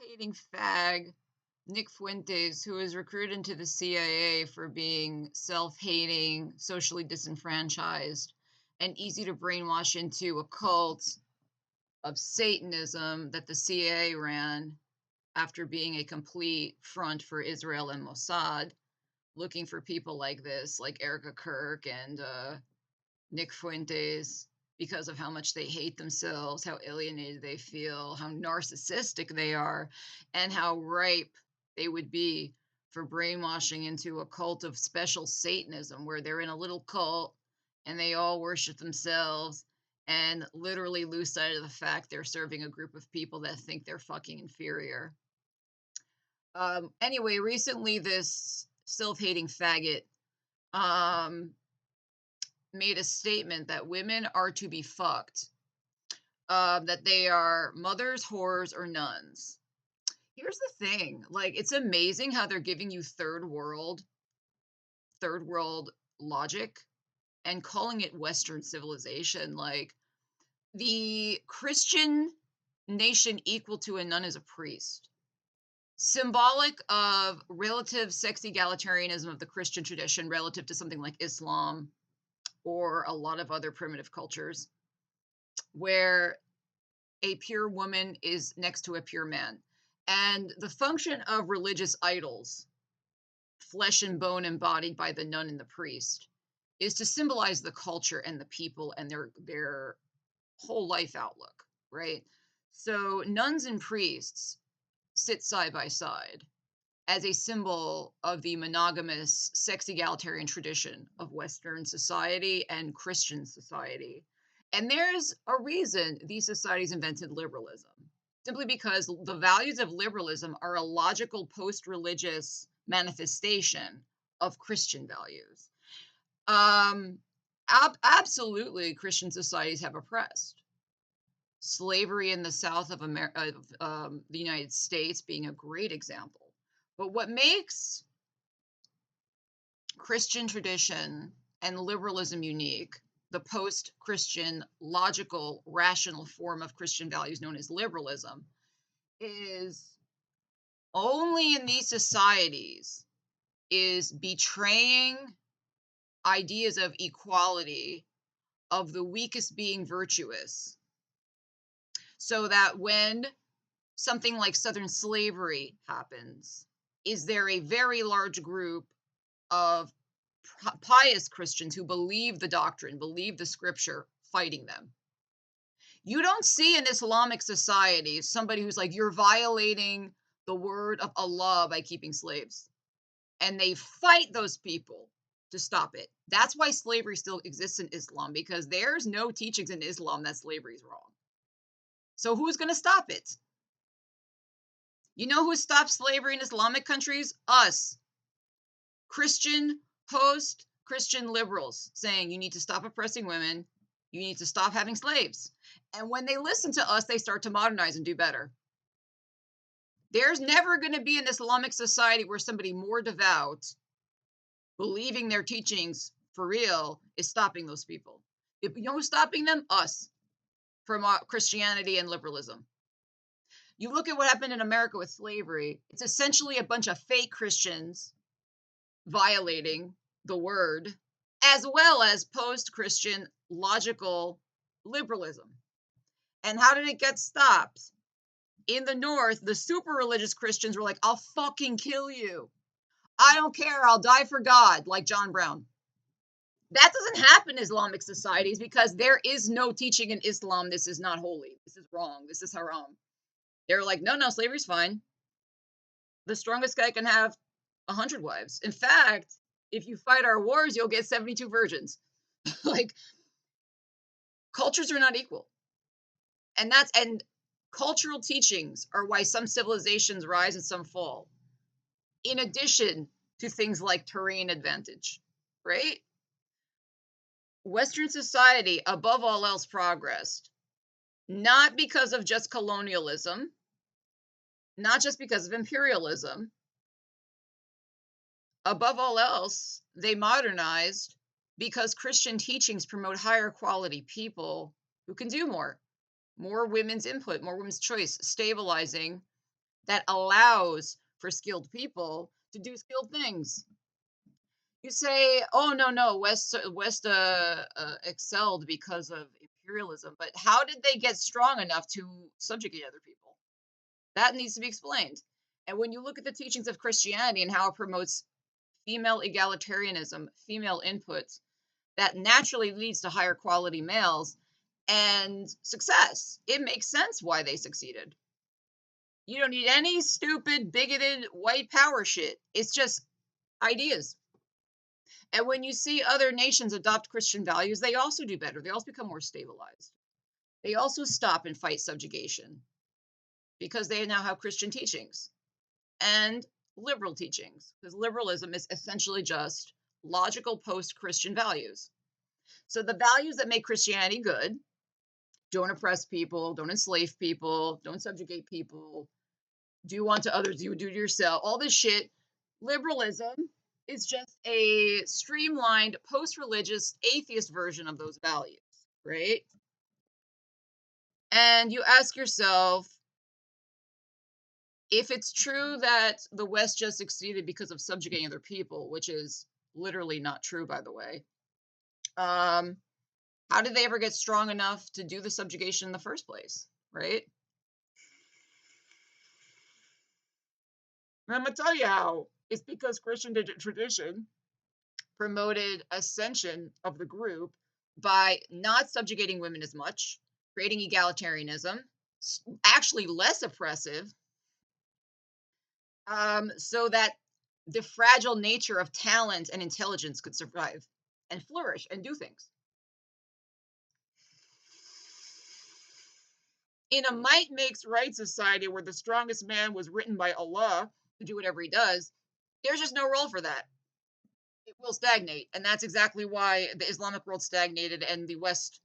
Hating fag Nick Fuentes, who was recruited into the CIA for being self-hating, socially disenfranchised, and easy to brainwash into a cult of Satanism that the CIA ran after being a complete front for Israel and Mossad, looking for people like this, like Erica Kirk and Nick Fuentes, because of how much they hate themselves, how alienated they feel, how narcissistic they are, and how ripe they would be for brainwashing into a cult of special Satanism, where they're in a little cult and they all worship themselves and literally lose sight of the fact they're serving a group of people that think they're fucking inferior. Anyway, recently this self-hating faggot um, made a statement that women are to be fucked, that they are mothers, whores, or nuns. Here's the thing, like, it's amazing how they're giving you third world logic and calling it Western civilization. Like, the Christian nation equal to a nun is a priest. Symbolic of relative sex egalitarianism of the Christian tradition relative to something like Islam or a lot of other primitive cultures, where a pure woman is next to a pure man. And the function of religious idols, flesh and bone embodied by the nun and the priest, is to symbolize the culture and the people and their whole life outlook, right? So nuns and priests sit side by side as a symbol of the monogamous sex egalitarian tradition of Western society and Christian society. And there's a reason these societies invented liberalism, simply because the values of liberalism are a logical post religious manifestation of Christian values. Um, Absolutely, Christian societies have oppressed. Slavery in the South of the United States being a great example. But what makes Christian tradition and liberalism unique, the post Christian, logical, rational form of Christian values known as liberalism, is only in these societies is betraying ideas of equality, of the weakest being virtuous, so that when something like Southern slavery happens, is there a very large group of pious Christians who believe the doctrine, believe the scripture, fighting them. You don't see in Islamic society somebody who's like, you're violating the word of Allah by keeping slaves. And they fight those people to stop it. That's why slavery still exists in Islam, because there's no teachings in Islam that slavery is wrong. So who's going to stop it? You know who stopped slavery in Islamic countries? Us. Christian post-Christian liberals saying you need to stop oppressing women, you need to stop having slaves. And when they listen to us, they start to modernize and do better. There's never going to be an Islamic society where somebody more devout, believing their teachings for real, is stopping those people. If you know who's stopping them? Us, from Christianity and liberalism. You look at what happened in America with slavery, it's essentially a bunch of fake Christians violating the word, as well as post-Christian logical liberalism. And how did it get stopped? In the North, the super religious Christians were like, I'll fucking kill you. I don't care. I'll die for God, like John Brown. That doesn't happen in Islamic societies because there is no teaching in Islam. This is not holy. This is wrong. This is haram. They're like, no, slavery's fine. The strongest guy can have 100 wives. In fact, if you fight our wars, you'll get 72 virgins. Like, cultures are not equal. And cultural teachings are why some civilizations rise and some fall, in addition to things like terrain advantage, right? Western society, above all else, progressed, not because of just colonialism, not just because of imperialism. Above all else, they modernized because Christian teachings promote higher quality people who can do more women's input, more women's choice, stabilizing that allows for skilled people to do skilled things. You say, "Oh no, West excelled because of imperialism," but how did they get strong enough to subjugate other people? That needs to be explained. And when you look at the teachings of Christianity and how it promotes female egalitarianism, female input, that naturally leads to higher quality males and success. It makes sense why they succeeded. You don't need any stupid, bigoted white power shit. It's just ideas. And when you see other nations adopt Christian values, they also do better. They also become more stabilized. They also stop and fight subjugation because they now have Christian teachings and liberal teachings, because liberalism is essentially just logical post Christian values. So the values that make Christianity good: don't oppress people, don't enslave people, don't subjugate people, do unto others, you do to yourself, all this shit. Liberalism is just a streamlined, post religious, atheist version of those values, right? And you ask yourself, if it's true that the West just succeeded because of subjugating other people, which is literally not true, by the way, um, how did they ever get strong enough to do the subjugation in the first place, right? And I'm gonna tell you how. It's because Christian tradition promoted ascension of the group by not subjugating women as much, creating egalitarianism, actually less oppressive, so that the fragile nature of talent and intelligence could survive and flourish and do things. In a might makes right society where the strongest man was written by Allah to do whatever he does, there's just no role for that. It will stagnate. And that's exactly why the Islamic world stagnated and the West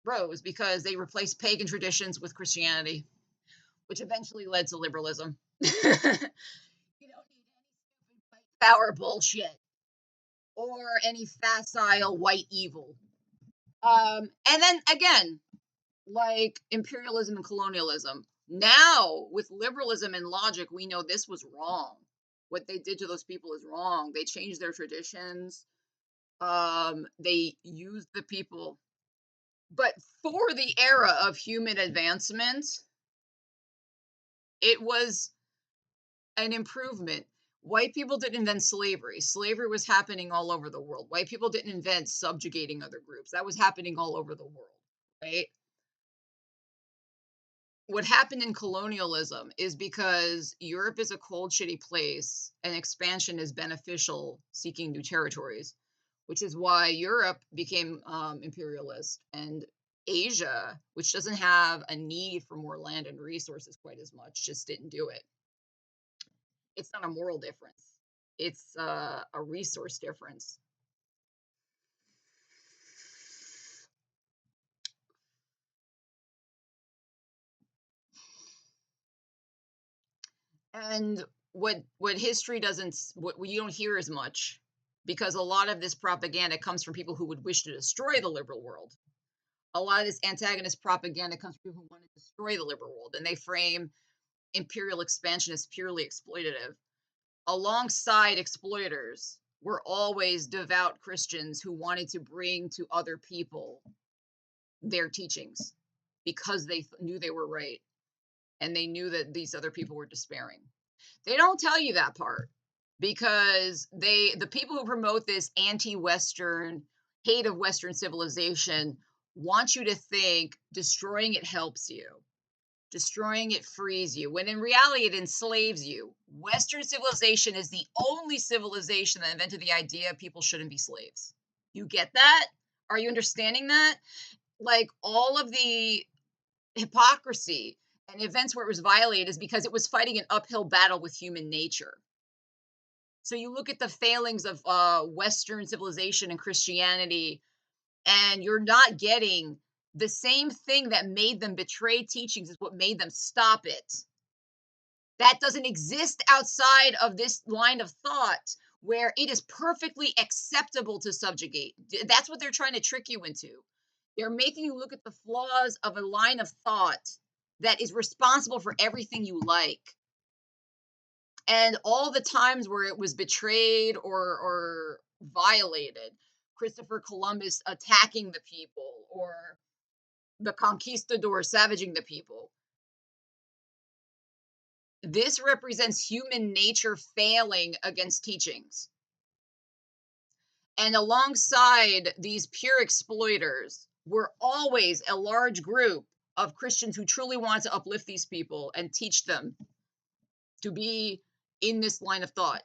rose, because they replaced pagan traditions with Christianity, which eventually led to liberalism. You don't need any power bullshit or any facile white evil. And then again, like imperialism and colonialism. Now, with liberalism and logic, we know this was wrong. What they did to those people is wrong. They changed their traditions. They used the people. But for the era of human advancement, it was an improvement. White people didn't invent slavery. Slavery was happening all over the world. White people didn't invent subjugating other groups. That was happening all over the world, right? What happened in colonialism is because Europe is a cold, shitty place and expansion is beneficial, seeking new territories, which is why Europe became imperialist, and Asia, which doesn't have a need for more land and resources quite as much, just didn't do it. It's not a moral difference, it's a resource difference. And what history doesn't, what you don't hear as much, because a lot of this propaganda comes from people who would wish to destroy the liberal world. A lot of this antagonist propaganda comes from people who want to destroy the liberal world, and they frame imperial expansion as purely exploitative. Alongside exploiters were always devout Christians who wanted to bring to other people their teachings because they knew they were right, and they knew that these other people were despairing. They don't tell you that part, because the people who promote this anti-Western hate of Western civilization want you to think destroying it helps you. Destroying it frees you, when in reality it enslaves you. Western civilization is the only civilization that invented the idea people shouldn't be slaves. You get that? Are you understanding that? Like, all of the hypocrisy and events where it was violated is because it was fighting an uphill battle with human nature. So you look at the failings of Western civilization and Christianity, and you're not getting the same thing that made them betray teachings is what made them stop it. That doesn't exist outside of this line of thought, where it is perfectly acceptable to subjugate. That's what they're trying to trick you into. They're making you look at the flaws of a line of thought that is responsible for everything you like. And all the times where it was betrayed or violated, Christopher Columbus attacking the people or the conquistadors savaging the people, this represents human nature failing against teachings. And alongside these pure exploiters were always a large group of Christians who truly wanted to uplift these people and teach them to be in this line of thought.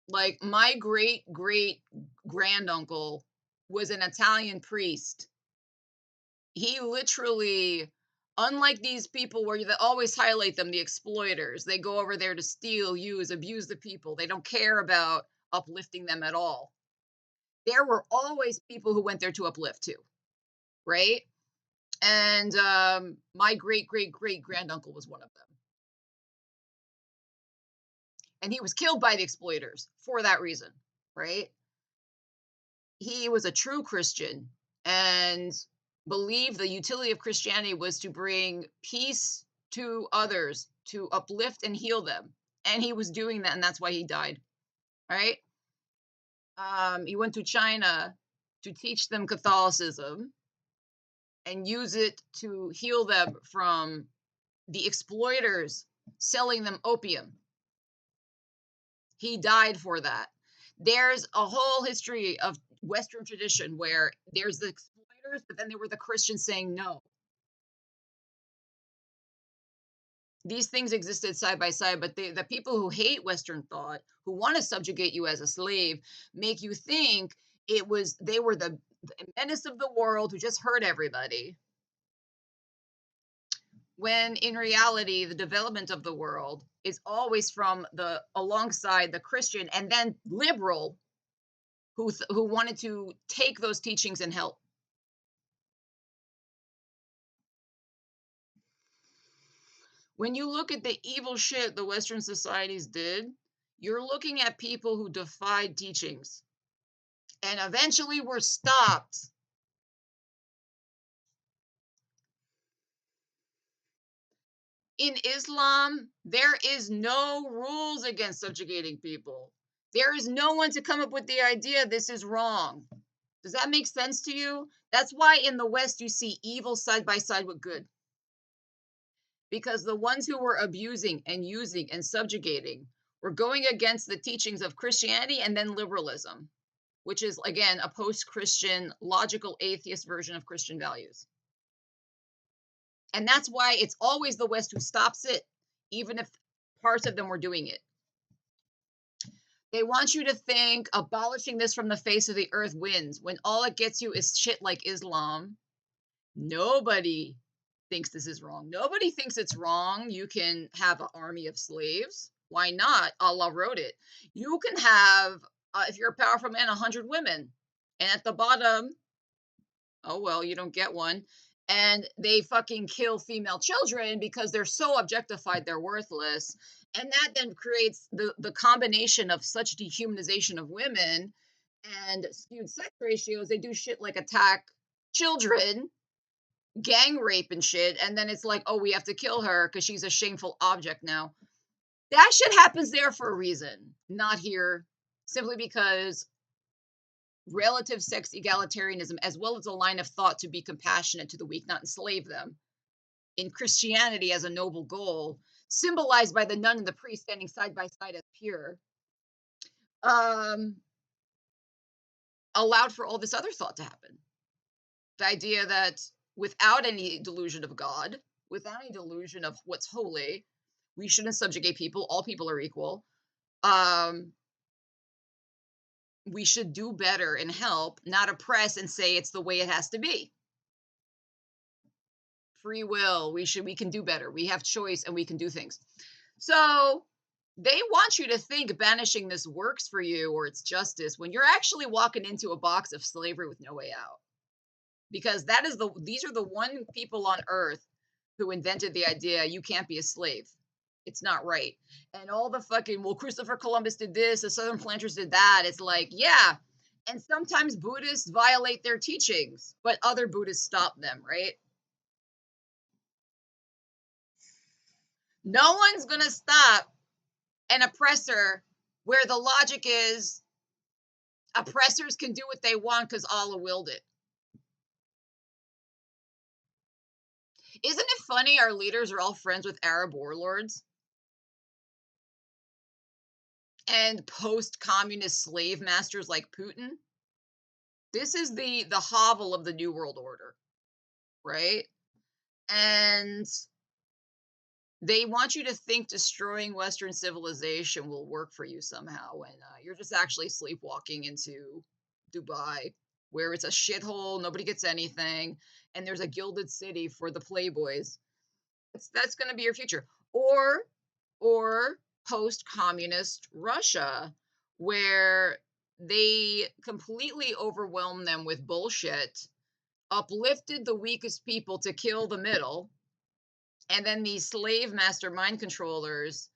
Like my great great granduncle was an Italian priest. He literally, unlike these people where they always highlight them, the exploiters, they go over there to steal, use, abuse the people. They don't care about uplifting them at all. There were always people who went there to uplift too, right? And my great great great granduncle was one of them. And he was killed by the exploiters for that reason, right? He was a true Christian and believed the utility of Christianity was to bring peace to others, to uplift and heal them. And he was doing that, and that's why he died, right? He went to China to teach them Catholicism and use it to heal them from the exploiters selling them opium. He died for that. There's a whole history of Western tradition where there's the exploiters, but then there were the Christians saying no. These things existed side by side, but the people who hate Western thought, who want to subjugate you as a slave, make you think they were the menace of the world who just hurt everybody. When in reality, the development of the world is always from the alongside the Christian and then liberal who wanted to take those teachings and help. When you look at the evil shit the Western societies did, you're looking at people who defied teachings and eventually were stopped. In Islam, there is no rules against subjugating people. There is no one to come up with the idea this is wrong. Does that make sense to you? That's why in the West you see evil side by side with good. Because the ones who were abusing and using and subjugating were going against the teachings of Christianity and then liberalism, which is, again, a post Christian, logical atheist version of Christian values. And that's why it's always the West who stops it, even if parts of them were doing it. They want you to think abolishing this from the face of the earth wins when all it gets you is shit like Islam. Nobody thinks this is wrong. Nobody thinks it's wrong. You can have an army of slaves. Why not? Allah wrote it. You can have, if you're a powerful man, 100 women. And at the bottom, oh, well, you don't get one. And they fucking kill female children because they're so objectified, they're worthless. And that then creates the combination of such dehumanization of women and skewed sex ratios. They do shit like attack children, gang rape and shit, and then it's like, oh, we have to kill her because she's a shameful object now. That shit happens there for a reason, not here, simply because relative sex egalitarianism, as well as a line of thought to be compassionate to the weak, not enslave them, in Christianity as a noble goal, symbolized by the nun and the priest standing side by side as pure, um, allowed for all this other thought to happen. The idea that without any delusion of God, without any delusion of what's holy, we shouldn't subjugate people. All people are equal. We should do better and help, not oppress and say it's the way it has to be. Free will. We can do better. We have choice and we can do things. So they want you to think banishing this works for you or it's justice when you're actually walking into a box of slavery with no way out. Because these are the one people on earth who invented the idea you can't be a slave. It's not right. And all the fucking, well, Christopher Columbus did this, the Southern planters did that. It's like, yeah. And sometimes Buddhists violate their teachings, but other Buddhists stop them, right? No one's going to stop an oppressor, where the logic is oppressors can do what they want because Allah willed it. Isn't it funny our leaders are all friends with Arab warlords and post-communist slave masters like Putin? This is the hovel of the New World Order, right? And they want you to think destroying Western civilization will work for you somehow when you're just actually sleepwalking into Dubai, where it's a shithole, nobody gets anything, and there's a gilded city for the playboys. That's going to be your future. Or post-communist Russia, where they completely overwhelmed them with bullshit, uplifted the weakest people to kill the middle, and then these slave master mind controllers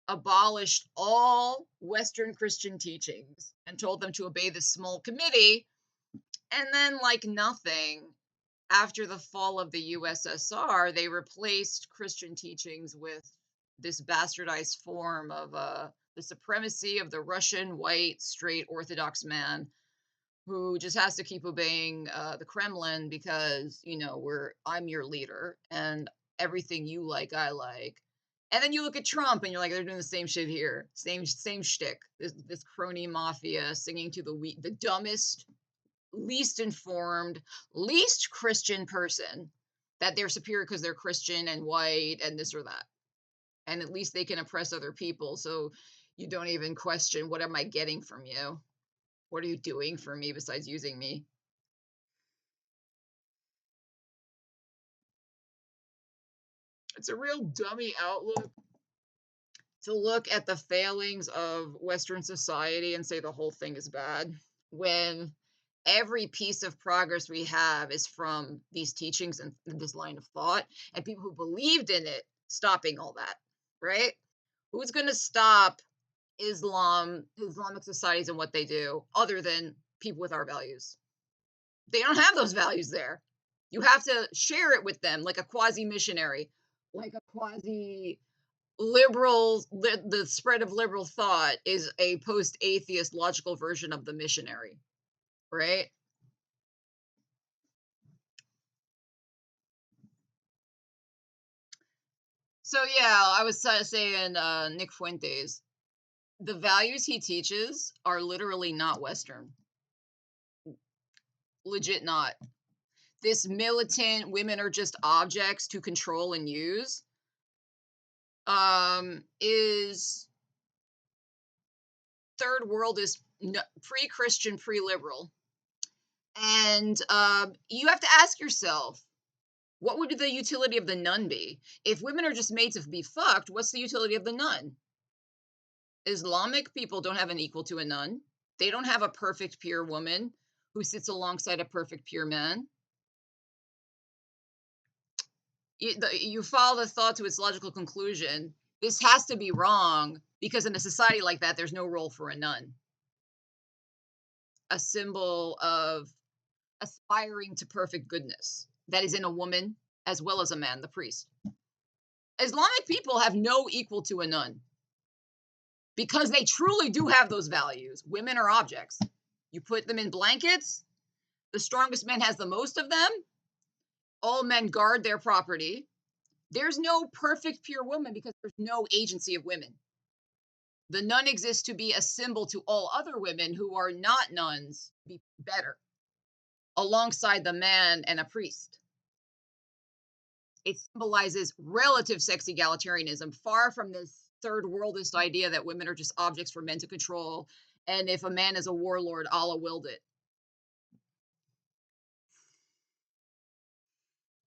abolished all Western Christian teachings and told them to obey this small committee. And then, like nothing, after the fall of the USSR, they replaced Christian teachings with this bastardized form of the supremacy of the Russian white straight Orthodox man who just has to keep obeying the Kremlin because I'm your leader and everything you like I like. And then you look at Trump and you're like, they're doing the same shit here, same shtick. This crony mafia singing to the dumbest, least informed, least Christian person that they're superior because they're Christian and white and this or that. And at least they can oppress other people. So you don't even question, what am I getting from you? What are you doing for me besides using me? It's a real dummy outlook to look at the failings of Western society and say the whole thing is bad when every piece of progress we have is from these teachings and this line of thought and people who believed in it stopping all that, right? Who's going to stop Islamic societies and what they do other than people with our values? They don't have those values there. You have to share it with them like a quasi missionary, like a quasi liberal. The spread of liberal thought is a post atheist logical version of the missionary, right? So yeah, I was saying Nick Fuentes, the values he teaches are literally not Western. Legit not. This militant women are just objects to control and use is third world, is pre-Christian, pre-liberal. And you have to ask yourself, what would the utility of the nun be? If women are just made to be fucked, what's the utility of the nun? Islamic people don't have an equal to a nun. They don't have a perfect pure woman who sits alongside a perfect pure man. You follow the thought to its logical conclusion. This has to be wrong because in a society like that, there's no role for a nun. A symbol of aspiring to perfect goodness that is in a woman as well as a man, the priest. Islamic people have no equal to a nun because they truly do have those values. Women are objects. You put them in blankets, the strongest man has the most of them. All men guard their property. There's no perfect pure woman because there's no agency of women. The nun exists to be a symbol to all other women who are not nuns, be better, alongside the man and a priest. It symbolizes relative sex egalitarianism, far from this third worldist idea that women are just objects for men to control, and if a man is a warlord, Allah willed it.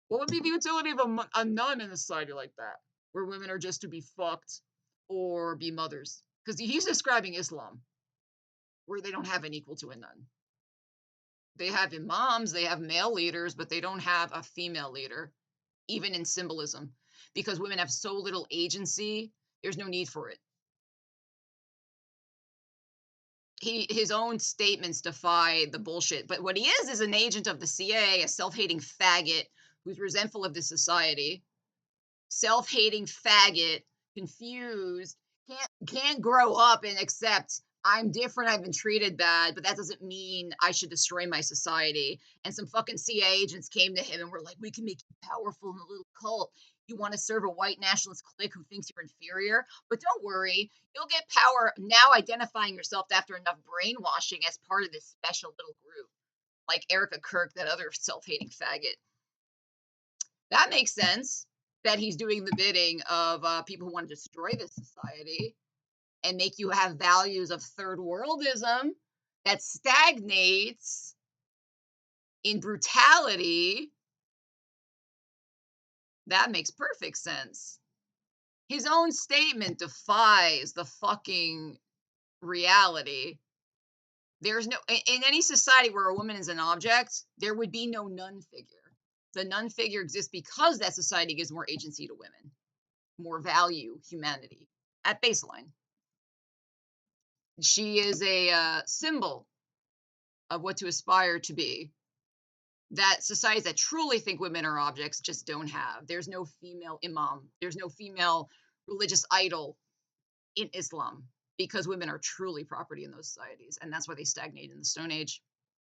What would be the utility of a nun in a society like that, where women are just to be fucked or be mothers? Because he's describing Islam, where they don't have an equal to a nun. They have imams, they have male leaders, but they don't have a female leader, even in symbolism, because women have so little agency, there's no need for it. His own statements defy the bullshit. But what he is an agent of the CIA, a self-hating faggot who's resentful of this society, self-hating faggot, confused, Can't grow up and accept I'm different, I've been treated bad, but that doesn't mean I should destroy my society. And some fucking CIA agents came to him and were like, "We can make you powerful in a little cult. You want to serve a white nationalist clique who thinks you're inferior, but don't worry, you'll get power now identifying yourself after enough brainwashing as part of this special little group." Like Erica Kirk, that other self-hating faggot. That makes sense that he's doing the bidding of people who want to destroy this society and make you have values of third worldism that stagnates in brutality. That makes perfect sense. His own statement defies the fucking reality. There's no, in any society where a woman is an object, there would be no nun figure. The nun figure exists because that society gives more agency to women, more value, humanity at baseline. She is a symbol of what to aspire to be that societies that truly think women are objects just don't have. There's no female imam, there's no female religious idol in Islam because women are truly property in those societies. And that's why they stagnate in the Stone Age.